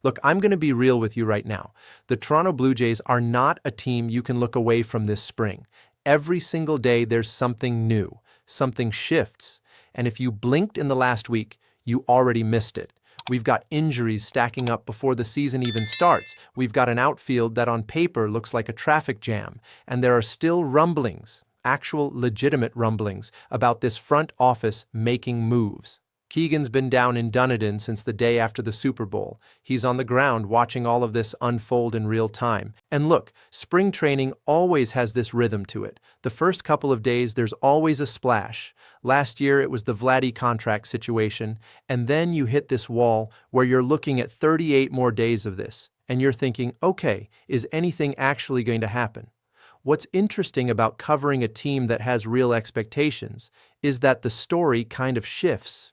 Look, I'm going to be real with you right now. The Toronto Blue Jays are not a team you can look away from this spring. Every single day there's something new, something shifts, and if you blinked in the last week, you already missed it. We've got injuries stacking up before the season even starts. We've got an outfield that on paper looks like a traffic jam, and there are still rumblings, actual legitimate rumblings, about this front office making moves. Keegan's been down in Dunedin since the day after the Super Bowl. He's on the ground watching all of this unfold in real time. And look, spring training always has this rhythm to it. The first couple of days, there's always a splash. Last year, it was the Vladdy contract situation, and then you hit this wall where you're looking at 38 more days of this, and you're thinking, okay, is anything actually going to happen? What's interesting about covering a team that has real expectations is that the story kind of shifts.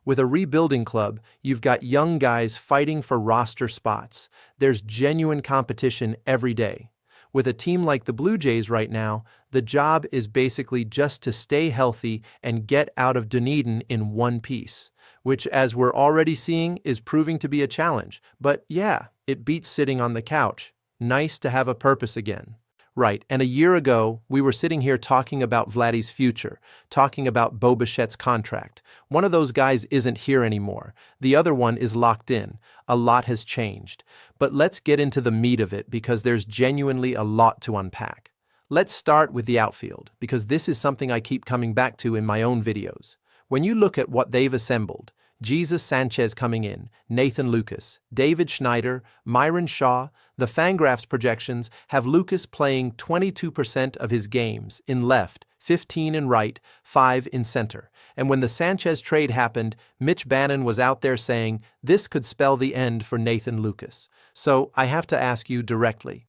With a rebuilding club, you've got young guys fighting for roster spots. There's genuine competition every day. With a team like the Blue Jays right now, the job is basically just to stay healthy and get out of Dunedin in one piece, which, as we're already seeing, is proving to be a challenge. But yeah, it beats sitting on the couch. Nice to have a purpose again. Right, and a year ago, we were sitting here talking about Vladdy's future, talking about Bo Bichette's contract. One of those guys isn't here anymore. The other one is locked in. A lot has changed. But let's get into the meat of it because there's genuinely a lot to unpack. Let's start with the outfield, because this is something I keep coming back to in my own videos. When you look at what they've assembled, Jesus Sanchez coming in, Nathan Lukes, David Schneider, Myron Shaw, the Fangraphs projections have Lukes playing 22% of his games in left, 15 in right, 5 in center. And when the Sanchez trade happened, Mitch Bannon was out there saying this could spell the end for Nathan Lukes. So I have to ask you directly,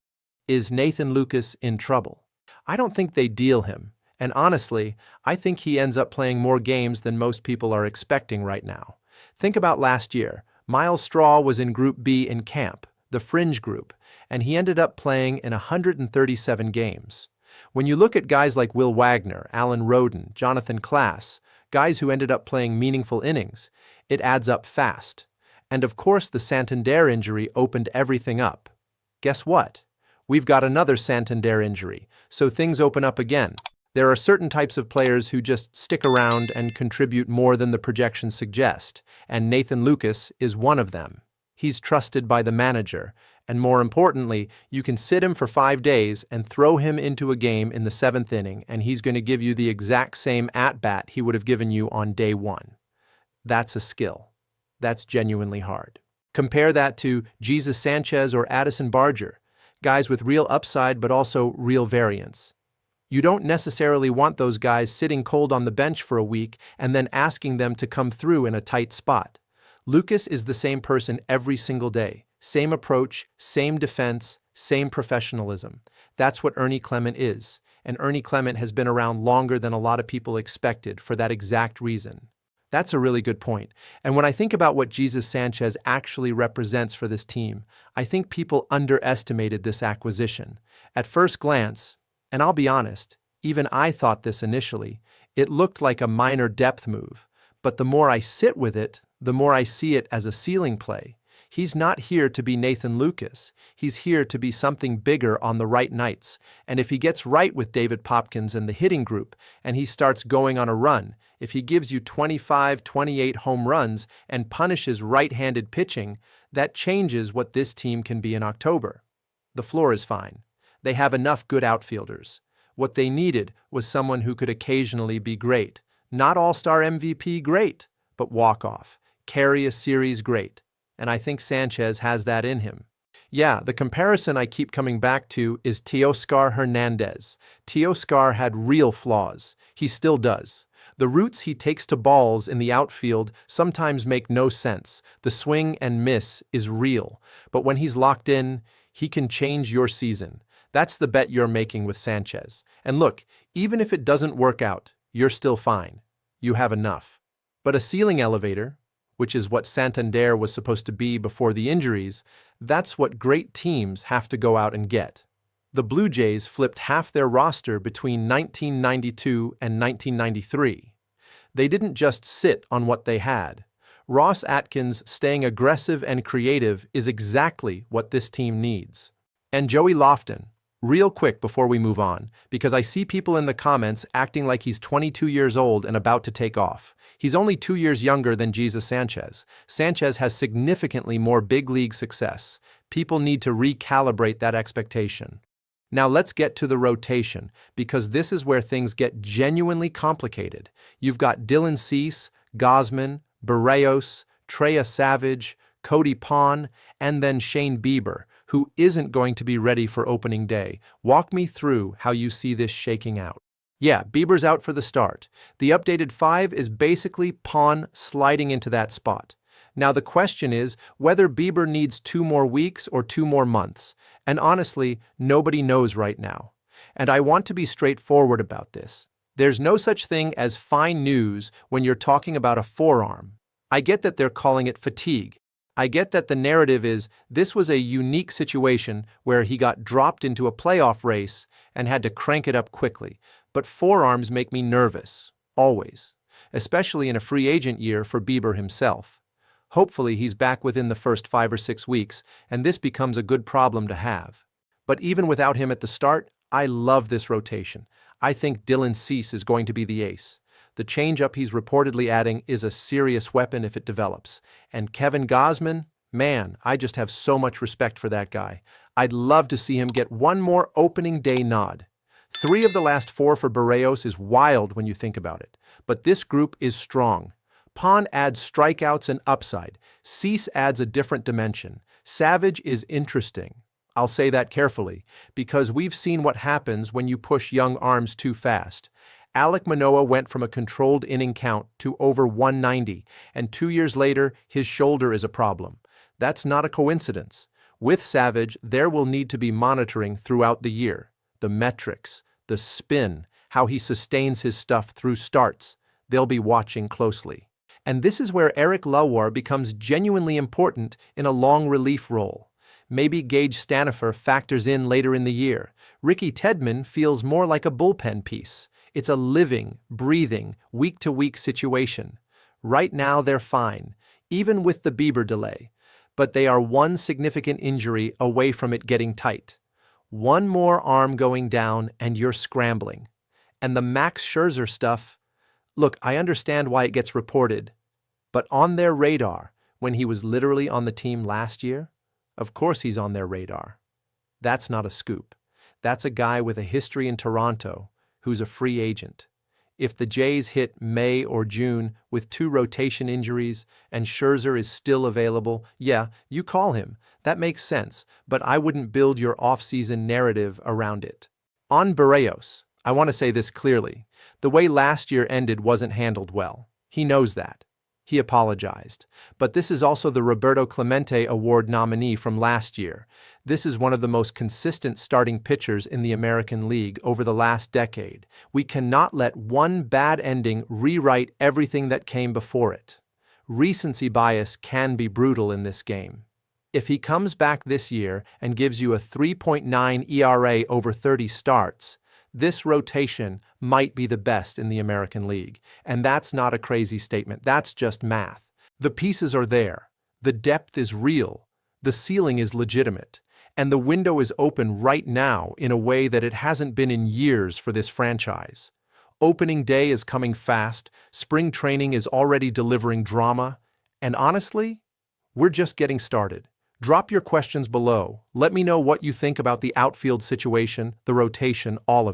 is Nathan Lukes in trouble? I don't think they deal him. And honestly, I think he ends up playing more games than most people are expecting right now. Think about last year. Miles Straw was in Group B in camp, the fringe group, and he ended up playing in 137 games. When you look at guys like Will Wagner, Alan Roden, Jonathan Klass, guys who ended up playing meaningful innings, it adds up fast. And of course, the Santander injury opened everything up. Guess what? We've got another Santander injury, so things open up again. There are certain types of players who just stick around and contribute more than the projections suggest, and Nathan Lukes is one of them. He's trusted by the manager, and more importantly, you can sit him for 5 days and throw him into a game in the 7th inning, and he's going to give you the exact same at-bat he would have given you on day 1. That's a skill. That's genuinely hard. Compare that to Jesus Sanchez or Addison Barger, guys with real upside but also real variance. You don't necessarily want those guys sitting cold on the bench for a week and then asking them to come through in a tight spot. Lukes is the same person every single day. Same approach, same defense, same professionalism. That's what Ernie Clement is. And Ernie Clement has been around longer than a lot of people expected for that exact reason. That's a really good point. And when I think about what Jesus Sanchez actually represents for this team, I think people underestimated this acquisition. At first glance, and I'll be honest, even I thought this initially, it looked like a minor depth move. But the more I sit with it, the more I see it as a ceiling play. He's not here to be Nathan Lukes. He's here to be something bigger on the right nights. And if he gets right with David Popkins and the hitting group, and he starts going on a run, if he gives you 25, 28 home runs and punishes right-handed pitching, that changes what this team can be in October. The floor is fine. They have enough good outfielders. What they needed was someone who could occasionally be great. Not all-star MVP great, but walk-off. Carry a series great. And I think Sanchez has that in him. Yeah, the comparison I keep coming back to is Teoscar Hernandez. Teoscar had real flaws. He still does. The routes he takes to balls in the outfield sometimes make no sense. The swing and miss is real. But when he's locked in, he can change your season. That's the bet you're making with Sanchez. And look, even if it doesn't work out, you're still fine. You have enough. But a ceiling elevator, which is what Santander was supposed to be before the injuries, that's what great teams have to go out and get. The Blue Jays flipped half their roster between 1992 and 1993. They didn't just sit on what they had. Ross Atkins staying aggressive and creative is exactly what this team needs. And Joey Lofton, real quick before we move on, because I see people in the comments acting like he's 22 years old and about to take off. He's only 2 years younger than Jesus Sanchez. Sanchez has significantly more big league success. People need to recalibrate that expectation. Now let's get to the rotation, because this is where things get genuinely complicated. You've got Dylan Cease, Gosman, Bereos, Treya Savage, Cody Pon, and then Shane Bieber, who isn't going to be ready for opening day. Walk me through how you see this shaking out. Yeah, Bieber's out for the start. The updated 5 is basically Pon sliding into that spot. Now the question is whether Bieber needs 2 more weeks or 2 more months. And honestly, nobody knows right now. And I want to be straightforward about this. There's no such thing as fine news when you're talking about a forearm. I get that they're calling it fatigue. I get that the narrative is this was a unique situation where he got dropped into a playoff race and had to crank it up quickly. But forearms make me nervous, always, especially in a free agent year for Bieber himself. Hopefully he's back within the first 5 or 6 weeks, and this becomes a good problem to have. But even without him at the start, I love this rotation. I think Dylan Cease is going to be the ace. The changeup he's reportedly adding is a serious weapon if it develops. And Kevin Gosman, man, I just have so much respect for that guy. I'd love to see him get one more opening day nod. 3 of the last 4 for Bereos is wild when you think about it. But this group is strong. Pon adds strikeouts and upside. Cease adds a different dimension. Savage is interesting. I'll say that carefully, because we've seen what happens when you push young arms too fast. Alek Manoah went from a controlled inning count to over 190, and 2 years later, his shoulder is a problem. That's not a coincidence. With Savage, there will need to be monitoring throughout the year. The metrics, the spin, how he sustains his stuff through starts. They'll be watching closely. And this is where Eric Lawar becomes genuinely important in a long relief role. Maybe Gage Stanifer factors in later in the year. Ricky Tedman feels more like a bullpen piece. It's a living, breathing, week-to-week situation. Right now they're fine, even with the Bieber delay. But they are one significant injury away from it getting tight. One more arm going down and you're scrambling. And the Max Scherzer stuff, look, I understand why it gets reported, but on their radar, when he was literally on the team last year, of course he's on their radar. That's not a scoop. That's a guy with a history in Toronto who's a free agent. If the Jays hit May or June with 2 rotation injuries and Scherzer is still available, yeah, you call him. That makes sense, but I wouldn't build your off-season narrative around it. On Bereos, I want to say this clearly. The way last year ended wasn't handled well. He knows that. He apologized. But this is also the Roberto Clemente Award nominee from last year. This is one of the most consistent starting pitchers in the American League over the last decade. We cannot let one bad ending rewrite everything that came before it. Recency bias can be brutal in this game. If he comes back this year and gives you a 3.9 ERA over 30 starts, this rotation might be the best in the American League. And that's not a crazy statement. That's just math. The pieces are there. The depth is real. The ceiling is legitimate. And the window is open right now in a way that it hasn't been in years for this franchise. Opening day is coming fast. Spring training is already delivering drama. And honestly, we're just getting started. Drop your questions below. Let me know what you think about the outfield situation, the rotation, all of it.